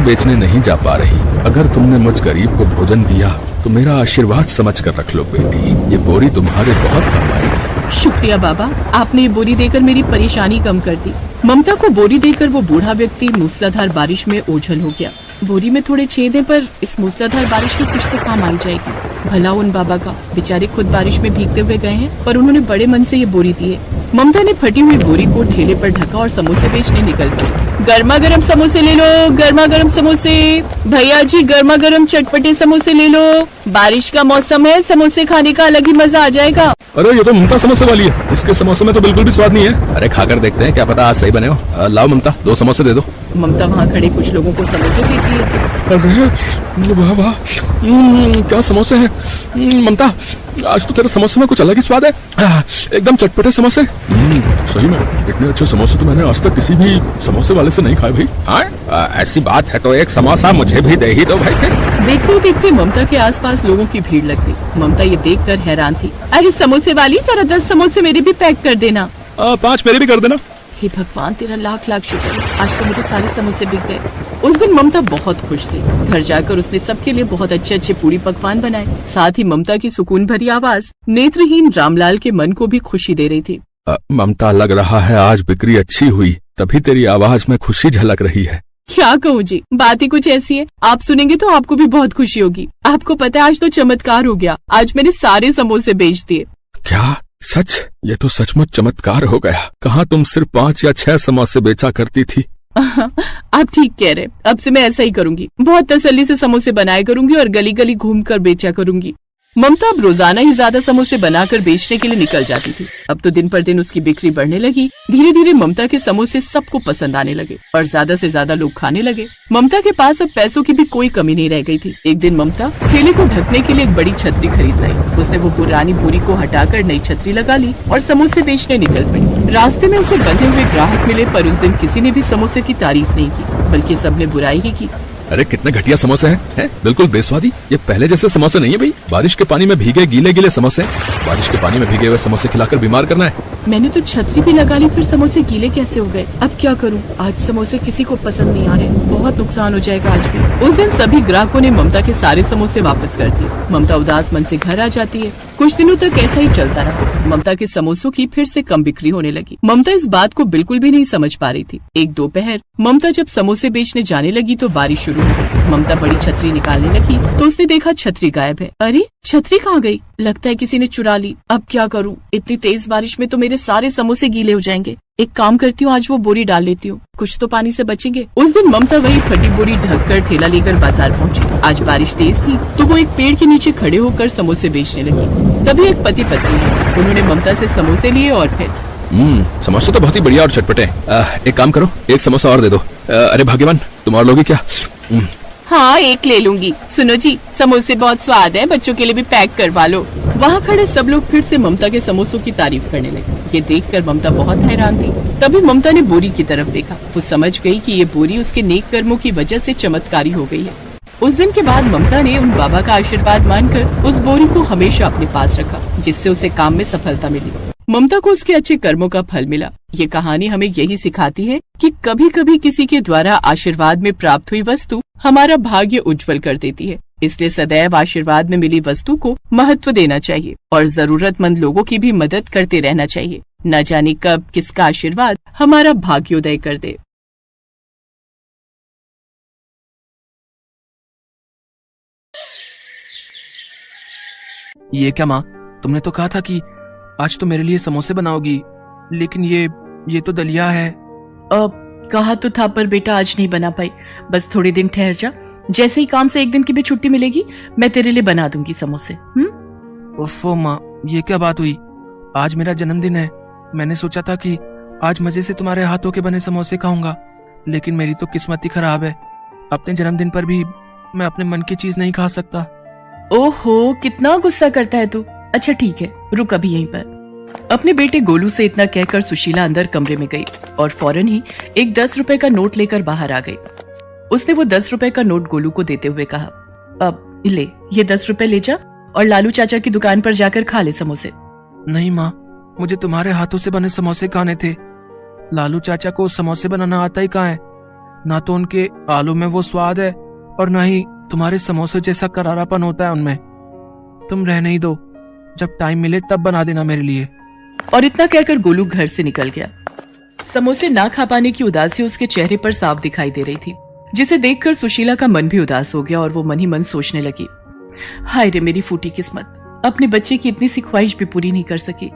बेचने नहीं जा पा रही। अगर तुमने मुझ गरीब को भोजन दिया तो मेरा आशीर्वाद समझ कर रख लो बेटी, ये बोरी तुम्हारे बहुत काम आएगी। शुक्रिया बाबा, आपने ये बोरी देकर मेरी परेशानी कम कर दी। ममता को बोरी देकर वो बूढ़ा व्यक्ति मूसलाधार बारिश में ओझल हो गया। बोरी में थोड़े छेद हैं, पर इस मूसलाधार बारिश में कुछ तो काम आ जाएगी। भला उन बाबा का, बेचारे खुद बारिश में भीगते हुए गए हैं, पर उन्होंने बड़े मन से ये बोरी दी है। ममता ने फटी हुई बोरी को ठेले पर ढका और समोसे बेचने निकल गई। गर्मा गर्म समोसे ले लो, गर्मा गर्म समोसे। भैया जी गर्मा गर्म चटपटे समोसे ले लो, बारिश का मौसम है, समोसे खाने का अलग ही मजा आ जाएगा। अरे ये तो ममता समोसे वाली है, इसके समोसे में तो बिल्कुल भी स्वाद नहीं है। अरे खाकर देखते हैं, क्या पता आज सही बने हो। लाओ ममता, 2 समोसे दे दो। ममता वहाँ खड़े कुछ लोगों को समोसे देती है। अरे वाह वाह, क्या समोसे हैं ममता, आज तो तेरे समोसे में कुछ अलग ही स्वाद है। एकदम चटपटे समोसे। सही में इतने अच्छे समोसे तो मैंने आज तक किसी भी समोसे वाले से नहीं खाए भाई। हाँ ऐसी बात है तो एक समोसा मुझे भी दे ही दो भाई। देखते देखते ममता के आसपास लोगों की भीड़ लग गई। ममता ये देखकर हैरान थी। अरे समोसे वाली, जरा 10 समोसे मेरे भी पैक कर देना। 5 मेरे भी कर देना। हे भगवान, तेरा लाख लाख शुक्र है, आज तो मुझे सारे समोसे बिक गए। उस दिन ममता बहुत खुश थी। घर जाकर उसने सबके लिए बहुत अच्छे अच्छे पूरी पकवान बनाए। साथ ही ममता की सुकून भरी आवाज नेत्रहीन रामलाल के मन को भी खुशी दे रही थी। ममता, लग रहा है आज बिक्री अच्छी हुई, तभी तेरी आवाज में खुशी झलक रही है। क्या कहूँ जी, बात ही कुछ ऐसी है, आप सुनेंगे तो आपको भी बहुत खुशी होगी। आपको पता है आज तो चमत्कार हो गया, आज मैंने सारे समोसे बेच दिए। क्या सच? ये तो सचमुच चमत्कार हो गया। कहाँ तुम सिर्फ 5 या 6 समोसे बेचा करती थी। आप ठीक कह रहे, अब से मैं ऐसा ही करूंगी। बहुत तसल्ली से समोसे बनाया करूंगी और गली गली घूमकर बेचा करूंगी। ममता अब रोजाना ही ज्यादा समोसे बनाकर बेचने के लिए निकल जाती थी। अब तो दिन पर दिन उसकी बिक्री बढ़ने लगी। धीरे धीरे ममता के समोसे सबको पसंद आने लगे और ज्यादा से ज्यादा लोग खाने लगे। ममता के पास अब पैसों की भी कोई कमी नहीं रह गई थी। एक दिन ममता ठेले को ढकने के लिए एक बड़ी छतरी खरीद लाई। उसने वो पुरानी बोरी को हटाकर नई छतरी लगा ली और समोसे बेचने निकल पड़ी। रास्ते में उसे बंधे हुए ग्राहक मिले, पर उस दिन किसी ने भी समोसे की तारीफ नहीं की, बल्कि सबने बुराई ही की। अरे कितने घटिया समोसे हैं, बिल्कुल बेस्वादी। ये पहले जैसे समोसे नहीं है भाई। बारिश के पानी में भीगे गीले गीले समोसे। बारिश के पानी में भीगे हुए समोसे खिलाकर बीमार करना है। मैंने तो छतरी भी लगा ली, फिर समोसे गीले कैसे हो गए? अब क्या करूं? आज समोसे किसी को पसंद नहीं आ रहे, बहुत नुकसान हो जाएगा आज भी। उस दिन सभी ग्राहकों ने ममता के सारे समोसे वापस कर दिए। ममता उदास मन से घर आ जाती है। कुछ दिनों तक ऐसा ही चलता रहा। ममता के समोसों की फिर से कम बिक्री होने लगी। ममता इस बात को बिल्कुल भी नहीं समझ पा रही थी। एक दोपहर ममता जब समोसे बेचने जाने लगी तो बारिश शुरू हो गई। ममता बड़ी छतरी निकालने लगी तो उसने देखा छतरी गायब है। अरे छतरी कहाँ गई? लगता है किसी ने चुरा ली। अब क्या करूं? इतनी तेज बारिश में तो मेरे सारे समोसे गीले हो जाएंगे। एक काम करती हूँ, आज वो बोरी डाल लेती हूँ, कुछ तो पानी से बचेंगे। उस दिन ममता वही फटी बोरी ढककर ठेला लेकर बाजार पहुँची। आज बारिश तेज थी तो वो एक पेड़ के नीचे खड़े होकर समोसे बेचने लगी। तभी एक पति पत्नी है, उन्होंने ममता से समोसे लिए और फिर समोसे तो बहुत ही बढ़िया और चटपटे। एक काम करो, एक समोसा और दे दो। अरे भाग्यवान, तुम और लोगी क्या? हाँ, एक ले लूंगी। सुनो जी, समोसे बहुत स्वाद है, बच्चों के लिए भी पैक करवा लो। वहाँ खड़े सब लोग फिर से ममता के समोसों की तारीफ करने लगे। ये देखकर ममता बहुत हैरान थी। तभी ममता ने बोरी की तरफ देखा। वो समझ गई कि ये बोरी उसके नेक कर्मों की वजह से चमत्कारी हो गई है। उस दिन के बाद ममता ने उन बाबा का आशीर्वाद मानकर उस बोरी को हमेशा अपने पास रखा, जिससे उसे काम में सफलता मिली। ममता को उसके अच्छे कर्मों का फल मिला। ये कहानी हमें यही सिखाती है कि कभी कभी किसी के द्वारा आशीर्वाद में प्राप्त हुई वस्तु हमारा भाग्य उज्जवल कर देती है। इसलिए सदैव आशीर्वाद में मिली वस्तु को महत्व देना चाहिए और जरूरतमंद लोगों की भी मदद करते रहना चाहिए। न जाने कब किसका आशीर्वाद हमारा भाग्योदय कर दे। ये क्या माँ, तुमने तो कहा था कि आज तो मेरे लिए समोसे बनाओगी, लेकिन ये तो दलिया है। कहा तो था, पर बेटा आज नहीं बना पाई। बस थोड़े दिन ठहर जा, जैसे ही काम से एक दिन की भी छुट्टी मिलेगी मैं तेरे लिए बना दूंगी समोसे। ओफो माँ, ये क्या बात हुई? आज मेरा जन्मदिन है। मैंने सोचा था कि आज मजे से तुम्हारे हाथों के बने समोसे खाऊंगा, लेकिन मेरी तो किस्मत ही खराब है। अपने जन्मदिन पर भी मैं अपने मन की चीज नहीं खा सकता। ओहो, कितना गुस्सा करता है तू। अच्छा ठीक है, रुक अभी यहीं पर। अपने बेटे गोलू से इतना कहकर सुशीला अंदर कमरे में गई और फौरन ही एक 10 रुपए का नोट लेकर बाहर आ गई। उसने वो 10 रुपए का नोट गोलू को देते हुए कहा, अब ले, ये 10 रुपए ले जा और लालू चाचा की दुकान पर जाकर खा ले समोसे। नहीं माँ, मुझे तुम्हारे हाथों से बने समोसे खाने थे। लालू चाचा को समोसे बनाना आता ही कहाँ है? ना तो उनके आलू में वो स्वाद है और ना ही तुम्हारे समोसे जैसा करारापन होता है उनमें। तुम रहने ही दो, जब टाइम मिले तब बना देना मेरे लिए। और इतना कहकर गोलू घर से निकल गया। समोसे ना खा पाने की उदासी उसके चेहरे पर साफ दिखाई दे रही थी, जिसे देखकर सुशीला का मन भी उदास हो गया और वो मन ही मन सोचने लगी, हाय रे मेरी फूटी किस्मत, अपने बच्चे की इतनी सी ख्वाहिश भी पूरी नहीं कर सकी।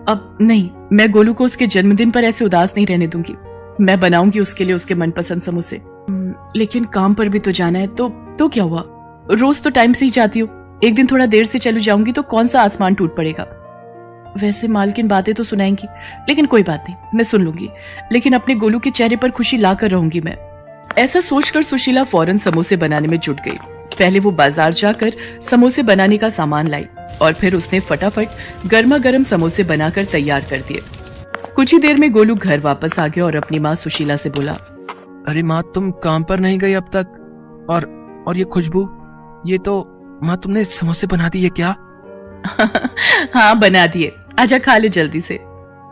अब नहीं, मैं गोलू को उसके जन्मदिन पर ऐसे उदास नहीं रहने दूंगी। मैं बनाऊंगी उसके लिए उसके मनपसंद समोसे। लेकिन काम पर भी तो जाना है। तो क्या हुआ, रोज तो टाइम से ही जाती हो, एक दिन थोड़ा देर से चली जाऊंगी तो कौन सा आसमान टूट पड़ेगा। वैसे मालकिन बातें तो सुनाएंगी, लेकिन कोई बात नहीं, मैं सुन लूंगी। लेकिन अपने गोलू के चेहरे पर खुशी लाकर रहूंगी मैं। ऐसा सोचकर सुशीला फौरन समोसे बनाने में जुट गई। पहले वो बाजार जाकर समोसे बनाने का सामान लाई और फिर उसने फटाफट गर्मा गर्म समोसे बनाकर तैयार कर दिए। कुछ ही देर में गोलू घर वापस आ गया और अपनी माँ सुशीला से बोला, अरे माँ, तुम काम पर नहीं गई अब तक? और ये खुशबू, ये तो माँ तुमने समोसे बना दिए क्या? हाँ बना दिए, आजा खा ले जल्दी से।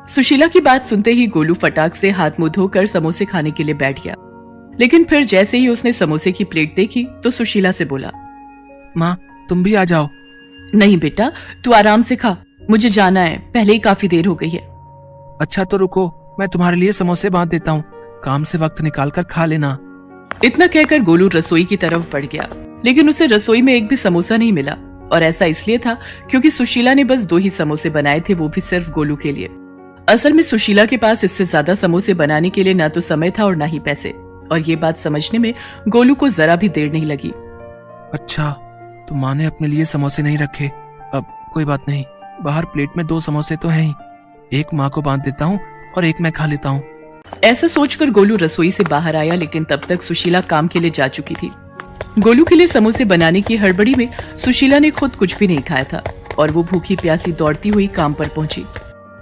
सुशीला की बात सुनते ही गोलू फटाक से हाथ मुंह धोकर समोसे खाने के लिए बैठ गया। लेकिन फिर जैसे ही उसने समोसे की प्लेट देखी तो सुशीला से बोला, माँ तुम भी आ जाओ। नहीं बेटा, तू आराम से खा, मुझे जाना है, पहले ही काफी देर हो गई है। अच्छा तो रुको, मैं तुम्हारे लिए समोसे बांध देता हूँ, काम से वक्त निकाल कर खा लेना। इतना कहकर गोलू रसोई की तरफ बढ़ गया, लेकिन उसे रसोई में एक भी समोसा नहीं मिला। और ऐसा इसलिए था क्योंकि सुशीला ने बस 2 ही समोसे बनाए थे, वो भी सिर्फ गोलू के लिए। असल में सुशीला के पास इससे ज्यादा समोसे बनाने के लिए ना तो समय था और ना ही पैसे। और ये बात समझने में गोलू को जरा भी देर नहीं लगी। अच्छा, तो माँ ने अपने लिए समोसे नहीं रखे। अब कोई बात नहीं, बाहर प्लेट में 2 समोसे तो हैं ही, एक माँ को बांध देता हूँ और एक मैं खा लेता हूँ। ऐसा सोचकर गोलू रसोई से बाहर आया, लेकिन तब तक सुशीला काम के लिए जा चुकी थी। गोलू के लिए समोसे बनाने की हड़बड़ी में सुशीला ने खुद कुछ भी नहीं खाया था और वो भूखी प्यासी दौड़ती हुई काम पर पहुंची,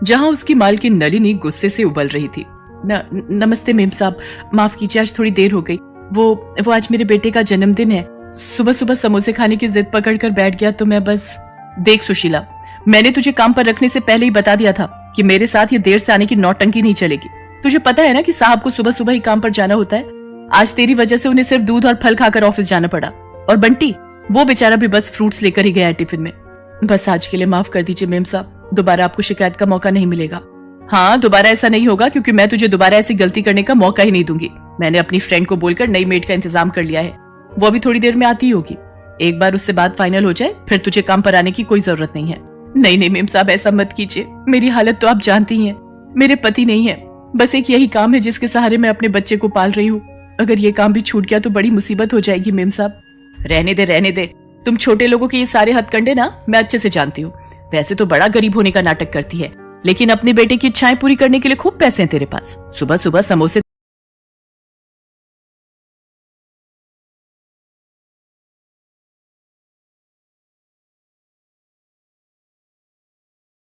जहां उसकी मालकिन नलिनी गुस्से से उबल रही थी। नमस्ते मेम साहब, माफ कीजिए आज थोड़ी देर हो गई। वो आज मेरे बेटे का जन्मदिन है, सुबह सुबह समोसे खाने की जिद पकड़ कर बैठ गया तो मैं बस। देख सुशीला, मैंने तुझे काम पर रखने से पहले ही बता दिया था कि मेरे साथ ये देर से आने की नौटंकी नहीं चलेगी। तुझे पता है ना कि साहब को सुबह सुबह ही काम पर जाना होता है। आज तेरी वजह से उन्हें सिर्फ दूध और फल खाकर ऑफिस जाना पड़ा। और बंटी, वो बेचारा भी बस फ्रूट्स लेकर ही गया है टिफिन में। बस आज के लिए माफ कर दीजिए मेम साहब, दोबारा आपको शिकायत का मौका नहीं मिलेगा। हाँ, दोबारा ऐसा नहीं होगा, क्योंकि मैं तुझे दोबारा ऐसी गलती करने का मौका ही नहीं दूंगी। मैंने अपनी फ्रेंड को बोलकर नई मेड का इंतजाम कर लिया है, वो अभी थोड़ी देर में आती होगी। एक बार उससे बात फाइनल हो जाए फिर तुझे काम पर आने की कोई जरूरत नहीं है। नहीं मेम साहब, ऐसा मत कीजिए, मेरी हालत तो आप जानती ही हैं। मेरे पति नहीं है, बस एक यही काम है जिसके सहारे मैं अपने बच्चे को पाल रही हूँ। अगर ये काम भी छूट गया तो बड़ी मुसीबत हो जाएगी मेम साहब। रहने दे, तुम छोटे लोगों के ये सारे हथकंडे ना मैं अच्छे से जानती हूँ। वैसे तो बड़ा गरीब होने का नाटक करती है, लेकिन अपने बेटे की इच्छाएं पूरी करने के लिए खूब पैसे हैं तेरे पास। सुबह सुबह समोसे